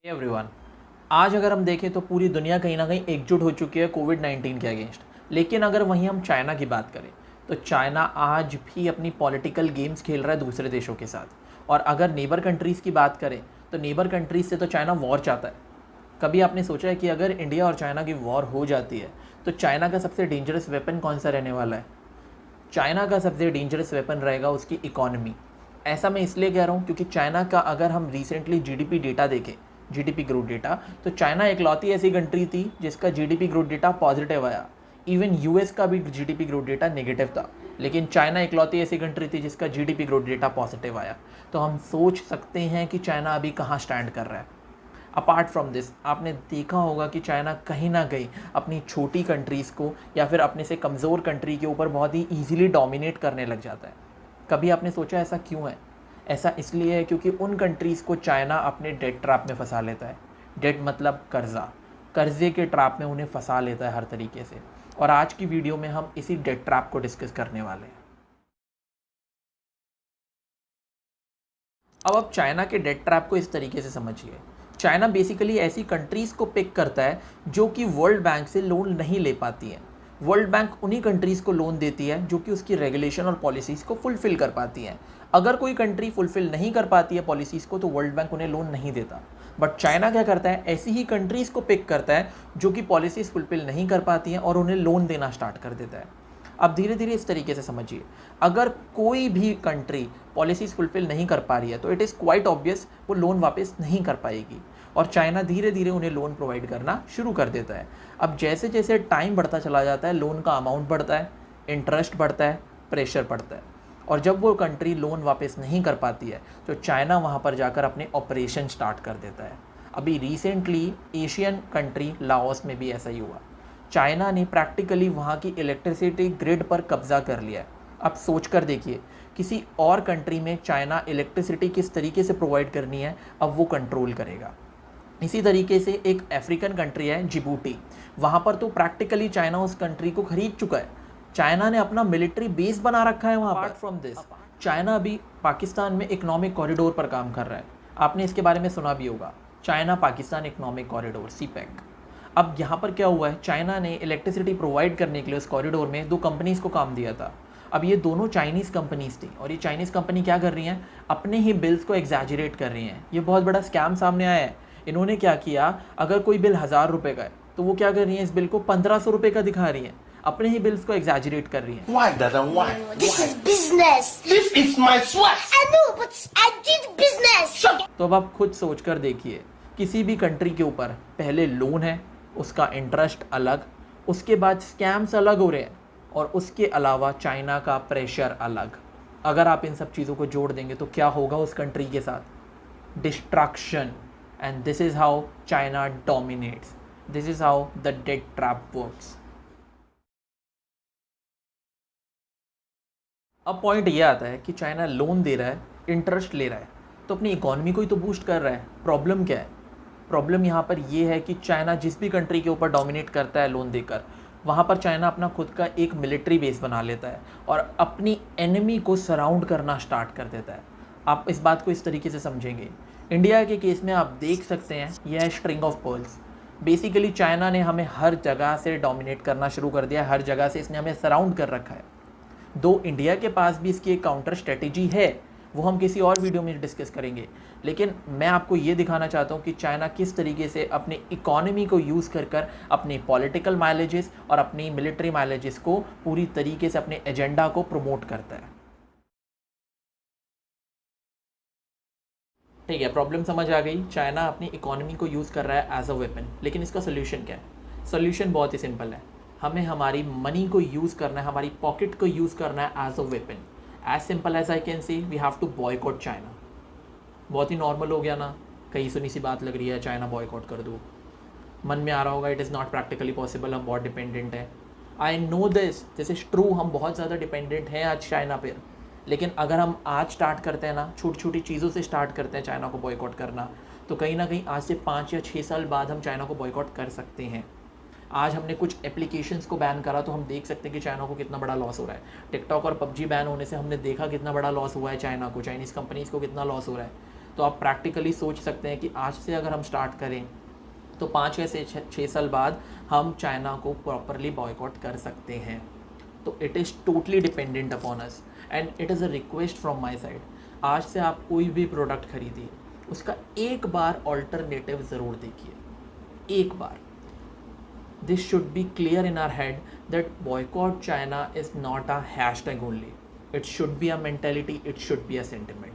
Everyone, आज अगर हम देखें तो पूरी दुनिया कहीं ना कहीं एकजुट हो चुकी है कोविड-19 के अगेंस्ट। लेकिन अगर वहीं हम चाइना की बात करें तो चाइना आज भी अपनी पॉलिटिकल गेम्स खेल रहा है दूसरे देशों के साथ। और अगर नेबर कंट्रीज़ की बात करें तो नेबर कंट्रीज़ से तो चाइना वॉर चाहता है। कभी आपने सोचा है कि अगर इंडिया और चाइना की वॉर हो जाती है तो चाइना का सबसे डेंजरस वेपन कौन सा रहने वाला है? चाइना का सबसे डेंजरस वेपन रहेगा उसकी इकॉनमी। ऐसा मैं इसलिए कह रहा हूँ क्योंकि चाइना का अगर हम रिसेंटली जीडीपी डेटा देखें, जीडीपी ग्रोथ डेटा, तो चाइना इकलौती ऐसी कंट्री थी जिसका जीडीपी ग्रोथ डेटा पॉजिटिव आया। इवन यूएस का भी जीडीपी ग्रोथ डेटा नेगेटिव था, लेकिन चाइना इकलौती ऐसी कंट्री थी जिसका जीडीपी ग्रोथ डेटा पॉजिटिव आया। तो हम सोच सकते हैं कि चाइना अभी कहाँ स्टैंड कर रहा है। अपार्ट फ्रॉम दिस, आपने देखा होगा कि चाइना कहीं ना कहीं अपनी छोटी कंट्रीज़ को या फिर अपने से कमज़ोर कंट्री के ऊपर बहुत ही ईजिली डोमिनेट करने लग जाता है। कभी आपने सोचा ऐसा क्यों है? ऐसा इसलिए है क्योंकि उन कंट्रीज़ को चाइना अपने डेट ट्रैप में फंसा लेता है। डेट मतलब कर्जा, कर्जे के ट्रैप में उन्हें फंसा लेता है हर तरीके से। और आज की वीडियो में हम इसी डेट ट्रैप को डिस्कस करने वाले हैं। अब आप चाइना के डेट ट्रैप को इस तरीके से समझिए। चाइना बेसिकली ऐसी कंट्रीज़ को पिक करता है जो कि वर्ल्ड बैंक से लोन नहीं ले पाती हैं। वर्ल्ड बैंक उन्हीं कंट्रीज़ को लोन देती है जो कि उसकी रेगुलेशन और पॉलिसीज़ को फुलफ़िल कर पाती हैं। अगर कोई कंट्री फुलफ़िल नहीं कर पाती है पॉलिसीज़ को तो वर्ल्ड बैंक उन्हें लोन नहीं देता। बट चाइना क्या करता है, ऐसी ही कंट्रीज़ को पिक करता है जो कि पॉलिसीज़ फुलफ़िल नहीं कर पाती हैं और उन्हें लोन देना स्टार्ट कर देता है। अब धीरे धीरे इस तरीके से समझिए, अगर कोई भी कंट्री पॉलिसीज़ फुलफ़िल नहीं कर पा रही है तो इट इज़ क्वाइट ऑब्वियस वो लोन वापस नहीं कर पाएगी और चाइना धीरे धीरे उन्हें लोन प्रोवाइड करना शुरू कर देता है। अब जैसे जैसे टाइम बढ़ता चला जाता है, लोन का अमाउंट बढ़ता है, इंटरेस्ट बढ़ता है, प्रेशर बढ़ता है। और जब वो कंट्री लोन वापस नहीं कर पाती है तो चाइना वहाँ पर जाकर अपने ऑपरेशन स्टार्ट कर देता है। अभी रिसेंटली एशियन कंट्री लाओस में भी ऐसा ही हुआ। चाइना ने प्रैक्टिकली वहाँ की इलेक्ट्रिसिटी ग्रिड पर कब्जा कर लिया है। अब सोच कर देखिए, किसी और कंट्री में चाइना इलेक्ट्रिसिटी किस तरीके से प्रोवाइड करनी है अब वो कंट्रोल करेगा। इसी तरीके से एक अफ्रीकन कंट्री है जिबूटी, वहाँ पर तो प्रैक्टिकली चाइना उस कंट्री को खरीद चुका है। चाइना ने अपना मिलिट्री बेस बना रखा है वहाँ पर। अपार्ट फ्रॉम दिस, चाइना अभी पाकिस्तान में इकोनॉमिक कॉरिडोर पर काम कर रहा है। आपने इसके बारे में सुना भी होगा, China Pakistan economic corridor, CPEC. अब यहाँ पर क्या हुआ है, चाइना ने इलेक्ट्रिसिटी प्रोवाइड करने के लिए उस कॉरिडोर में दो कंपनीज़ को काम दिया था। अब ये दोनों चाइनीज़ कंपनीज़ थी और ये चाइनीज़ कंपनी क्या कर रही हैं, अपने ही बिल्स को एग्जैजरेट कर रही हैं। ये बहुत बड़ा स्कैम सामने आया है। इन्होंने क्या किया, अगर कोई बिल 1000 रुपये का है तो वो क्या कर रही हैं, इस बिल को 1500 रुपये का दिखा रही हैं, अपने ही बिल्स को एग्जैजरेट कर रही हैं। Why, Dada? Why? This is business. This is my sweat. I know, but I did business. Shut up. तो अब आप खुद सोच कर देखिए, किसी भी कंट्री के ऊपर पहले लोन है, उसका इंटरेस्ट अलग, उसके बाद स्कैम्स अलग हो रहे हैं और उसके अलावा चाइना का प्रेशर अलग। अगर आप इन सब चीज़ों को जोड़ देंगे तो क्या होगा उस कंट्री के साथ? Destruction. And this is how China dominates, this is how the debt trap works. अब पॉइंट ये आता है कि चाइना लोन दे रहा है, इंटरेस्ट ले रहा है, तो अपनी इकोनॉमी को ही तो बूस्ट कर रहा है। प्रॉब्लम क्या है? प्रॉब्लम यहाँ पर ये है कि चाइना जिस भी कंट्री के ऊपर डोमिनेट करता है लोन देकर, वहाँ पर चाइना अपना खुद का एक मिलिट्री बेस बना लेता है और अपनी एनिमी को सराउंड करना स्टार्ट कर देता है। आप इस बात को इस तरीके से समझेंगे, इंडिया के केस में आप देख सकते हैं यह है string of pearls. Basically China ने हमें हर जगह से डोमिनेट करना शुरू कर दिया, हर जगह से इसने हमें सराउंड कर रखा है। दो इंडिया के पास भी इसकी एक काउंटर स्ट्रेटेजी है, वो हम किसी और वीडियो में डिस्कस करेंगे, लेकिन मैं आपको ये दिखाना चाहता हूँ कि चाइना किस तरीके से अपनी इकोनॉमी को यूज़ कर कर अपने पॉलिटिकल माइलेजेस और अपनी मिलिट्री माइलेजेस को पूरी तरीके से अपने एजेंडा को प्रमोट करता है। ठीक है, प्रॉब्लम समझ आ गई। चाइना अपनी इकोनॉमी को यूज़ कर रहा है एज अ वेपन, लेकिन इसका सोल्यूशन क्या है? सोल्यूशन बहुत ही सिंपल है, हमें हमारी मनी को यूज़ करना है, हमारी पॉकेट को यूज़ करना है as a weapon. As simple as I can see, we have to boycott China. बहुत ही नॉर्मल हो गया ना, कहीं सुनी सी बात लग रही है, चाइना बॉयकॉट कर दो। मन में आ रहा होगा it is not practically possible, हम बहुत डिपेंडेंट हैं। I know this is true, हम बहुत ज़्यादा डिपेंडेंट हैं आज चाइना पर। लेकिन अगर हम आज स्टार्ट करते हैं ना, छोटी छोटी चीज़ों से स्टार्ट करते हैं चाइना को बॉयकॉट करना, तो कहीं ना कहीं आज से 5 या 6 साल बाद हम चाइना को बॉयकॉट कर सकते हैं। आज हमने कुछ एप्लीकेशंस को बैन करा तो हम देख सकते हैं कि चाइना को कितना बड़ा लॉस हो रहा है। टिकटॉक और पबजी बैन होने से हमने देखा कितना बड़ा लॉस हुआ है चाइना को, चाइनीज़ कंपनीज़ को कितना लॉस हो रहा है। तो आप प्रैक्टिकली सोच सकते हैं कि आज से अगर हम स्टार्ट करें तो 5 या 6 साल बाद हम चाइना को प्रॉपरली बॉयकॉट कर सकते हैं। तो it is totally dependent upon us and it is a request from my side. आज से आप कोई भी प्रोडक्ट खरीदिए, उसका एक बार ऑल्टरनेटिव ज़रूर देखिए, एक बार। This should be clear in our head that boycott China is not a hashtag only, it should be a mentality, it should be a sentiment.